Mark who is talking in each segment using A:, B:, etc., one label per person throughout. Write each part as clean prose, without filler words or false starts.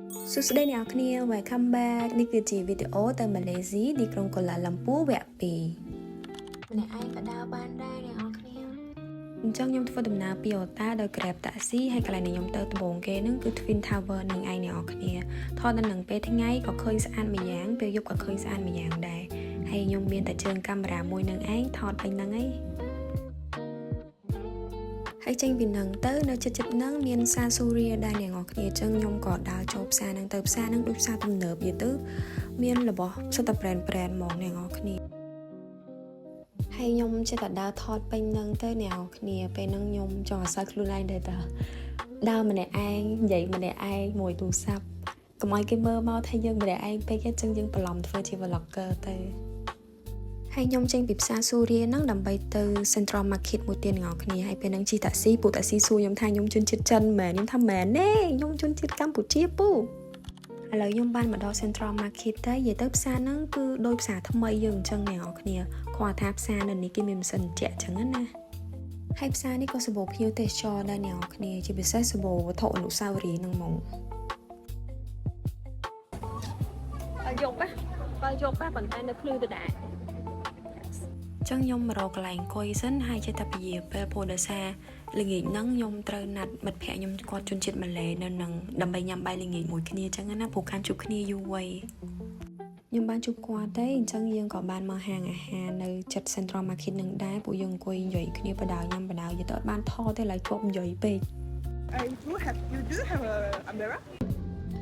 A: សួស្តីអ្នកនរគ្នា Welcome back នេះគឺជាវីដេអូទៅម៉ាឡេស៊ីទីក្រុងកូឡាឡាំពូវគ្គ 2 ម្នាក់ឯងក៏ដើរបានដែរអ្នកនរគ្នាអញ្ចឹងខ្ញុំធ្វើដំណើរពីអូតាដោយ Grab Taxi ហើយកន្លែងដែលខ្ញុំទៅដំបូងគេហ្នឹងគឺ Twin Tower នឹងឯងអ្នកនរគ្នាថតដល់នឹងពេលថ្ងៃក៏ឃើញស្អាតមួយយ៉ាងពេលយប់ក៏ឃើញស្អាតមួយយ៉ាងដែរហើយខ្ញុំមានតែជើងកាមេរ៉ាមួយនឹងឯងថតពេញហ្នឹងឯងហើយចេញពីនឹងទៅនៅជិតហ្នឹងមានផ្សារស៊ូរីដែរអ្នកនរគ្នាអញ្ចឹងខ្ញុំក៏ដើរចូលផ្សារហ្នឹងទៅផ្សារហ្នឹងដូចផ្សារទំនើបយីទៅមានរបស់សិតតែ brand ហ្មងអ្នកនរគ្នាហើយខ្ញុំចិត្តតែដើរថតពេញហ្នឹងទៅអ្នកនរគ្នាពេលហ្នឹងខ្ញុំចង់អាស្រ័យខ្លួនឯងដែរតើដើរម្នាក់ឯងនិយាយម្នាក់ឯងមួយទូរស័ព្ទកុំឲ្យគេមើលមកថាយើងម្នាក់ឯងពេកទេអញ្ចឹងយើងបន្លំធ្វើជា vlogger ទៅហើយខ្ញុំចេញពីផ្សារស៊ូរីហ្នឹងដើម្បីទៅ Central Market មួយទៀតអ្នកនរគ្នាហើយពេលហ្នឹងជិះតាក់ស៊ីពូតាក់ស៊ីសួរខ្ញុំថាខ្ញុំជនជាតិចិនមែនខ្ញុំថាមែនទេខ្ញុំជនជាតិកម្ពុជាពូឥឡូវខ្ញុំបានមកដល់ Central Market ទៅនិយាយទៅផ្សារហ្នឹងគឺដូចផ្សារថ្មីយើងអញ្ចឹងអ្នកនរគ្នាគាត់ថាផ្សារនៅនេះគេមានម៉ាស៊ីនត្រជាក់អញ្ចឹងណាហើយផ្សារនេះក៏សម្បូរភ្ញៀវទេសចរដែរអ្នកនរគ្នាជាពិសេសសម្បូរវត្ថុអនុស្សាវរីយ៍ហ្នឹងហ្មងយកប៉ុន្តែនៅភ្លឺទៅដែរចឹងខ្ញុំមករកកន្លែងអង្គុយសិនហើយចេះតែពជាពេលព្រោះដោយសារល្ងាចហ្នឹងខ្ញុំត្រូវណាត់មិត្តភក្តិខ្ញុំគាត់ជនជាតិម៉ាឡេនៅនឹងដើម្បីញ៉ាំបាយល្ងាចមួយគ្នាចឹងណាព្រោះខានជួបគ្នាយូរវ័យខ្ញុំបានជួបគាត់ទេអញ្ចឹងយើងក៏បានមកហាងអាហារនៅចិត្ត Central Market នឹងដែរពួកយើងអង្គុយនិយាយគ្នាបដៅញ៉ាំបដៅយទៅអត់បានថតទេឡើយជាប់និយាយពេក
B: You do have a umbrella?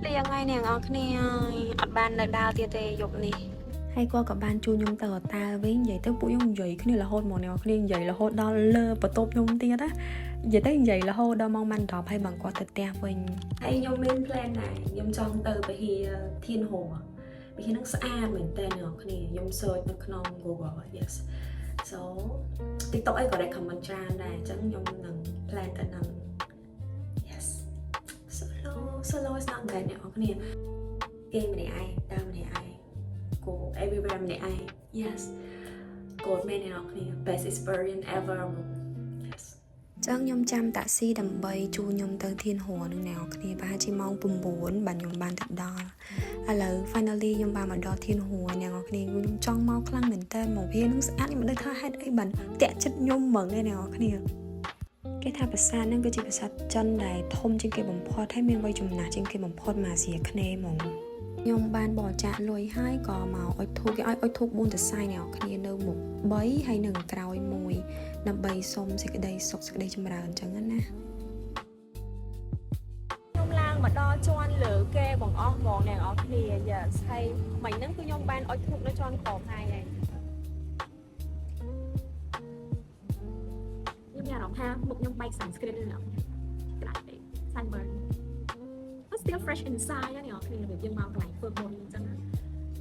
A: លៀងហើយអ្នកនរគ្នាអត់បាននៅដើរទៀតទេយប់នេះហើយគាត់ក៏បានជួយខ្ញុំទៅអតាវិញនិយាយទៅពួកខ្ញុំនិយាយគ្នារហូតមកអ្នកគ្នានិយាយរហូតដល់លើបន្ទប់ខ្ញុំទៀតណានិយាយទៅនិយាយរហូតដល់ម៉ោងបាន10ហើយបងគាត់ទៅផ្ទះវិញហើយខ្ញុំមាន plan ដែរខ្ញុំចង់ទៅពហិធានហួរពហិនឹងស្អាតមែនតើអ្នកគ្នាខ្ញុំ search នៅក្នុង Google yes so TikTok អីក៏ recommend ច្រើនដែរអញ្ចឹងខ្ញុំនឹង plan ទៅនឹង yes solo is not bad អ្នកគ្នាគេម្នាក់ឯងដើមម្នាក់ឯងgo everywhere ម្នាក់ឯង yes កូនមែនអ្នកគ្នា best experience ever yes ចឹងខ្ញុំចាំតាក់ស៊ីដើម្បីជួយខ្ញុំទៅធានហួរនឹងអ្នកគ្នាប្រហែលជាម៉ោង9បាទខ្ញុំបានទៅដល់ឥឡូវ finally ខ្ញុំបានមកដល់ធានហួរអ្នកគ្នាខ្ញុំចង់មកខ្លាំងមែនតើមកវានឹងស្អាតខ្ញុំមិនដឹងថាហេតុអីបានតាក់ចិត្តខ្ញុំហ្មងឯអ្នកគ្នាគេថាប្រាសាទហ្នឹងគឺជាប្រាសាទចិនដែលធំជាងគេបំផុតហើយមានវ័យចំណាស់ជាងគេបំផុតមកអាស៊ីអាគ្នេយ៍ហ្មងខ្ញុំបានបរិច្ចាគលុយហើយក៏មកអុជធូបគេឲ្យអុជធូប4ទសៃអ្នកគ្នានៅមុខ3ហើយនៅក្រោយ1ដើម្បីសុំសេចក្តីសុខសេចក្តីចម្រើនអញ្ចឹងណាខ្ញុំឡើងមកដល់ជាន់លើគេបងអស់ហ្មងអ្នកនរគ្នា yes ហើយមិញហ្នឹងគឺខ្ញុំបានអុជធូបនៅជាន់ក្រោមហើយខ្ញុំមានអារម្មណ៍ថាមុខខ្ញុំបែក sunscreen នៅណាក្តៅពេក sunburn still fresh inside ណាអ្នកគ្នារបៀបយើងមកកន្លែងធ្វើមុនអញ្ចឹងណា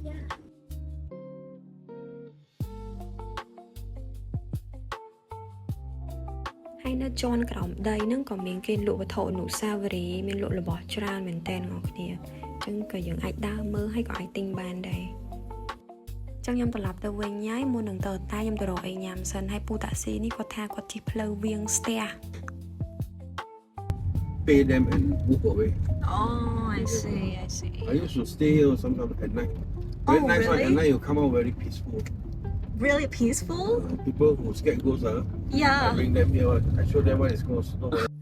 A: យ៉ាហើយនៅជាន់ក្រោមដីហ្នឹងក៏មានគេលក់វត្ថុអនុស្សាវរីយ៍មានលក់របស់ច្រើនមែនតើអ្នកគ្នាអញ្ចឹងក៏យើងអាចដើរមើលហើយក៏អាចទិញបានដែរចឹងខ្ញុំត្រឡប់ទៅវិញហើយមុននឹងទៅតែខ្ញុំទៅរកអីញ៉ាំសិនហើយពូតាក់ស៊ីនេះគាត់ថាគាត់ជិះផ្លូវវាងស្ទះ
B: Pay them and move away.
A: Oh, I see.
B: I used to stay here sometimes at night. Very nice one. At night you come out very peaceful.
A: Really peaceful?
B: People who scared ghosts,
A: Yeah.
B: I bring them here. I show them what is ghost.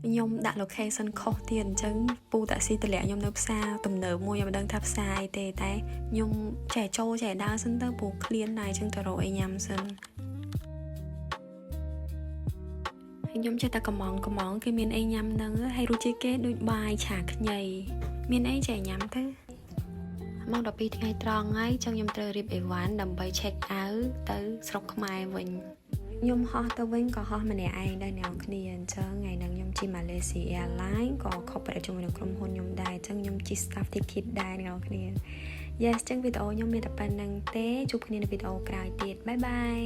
A: ខ្ញុំដាក់ location ខុសទៀតអញ្ចឹងពូតាក់ស៊ីតម្លាក់ខ្ញុំនៅផ្សារទំនើបមួយខ្ញុំមិនដឹងថាផ្សារអីទេតែខ្ញុំចេះចូលចេះដើរសិនទៅព្រោះឃ្លានដែរអញ្ចឹងទៅរកអីញ៉ាំសិនខ្ញុំចេះតែកំងគេមានអីញ៉ាំហ្នឹងហើយរសជាតិគេដូចបាយឆាខ្ញីមានអីចេះញ៉ាំទៅម៉ោង12ថ្ងៃត្រង់ហើយចឹងខ្ញុំត្រូវរៀបអីវ៉ាន់ដើម្បី check out ទៅស្រុកខ្មែរវិញខ្ញុំហោះទៅវិញក៏ហោះម្នាក់ឯងដែរអ្នកគ្នាអញ្ចឹងថ្ងៃហ្នឹងខ្ញុំជិះ Malaysia Airlines ក៏ corporate ជាមួយនឹងក្រុមហ៊ុនខ្ញុំដែរអញ្ចឹងខ្ញុំជិះ staff ticket ដែរអ្នកគ្នា Yes ចឹងវីដេអូខ្ញុំមានតែប៉ុណ្្នឹងទេជួបគ្នានៅវីដេអូក្រោយទៀតបាយបាយ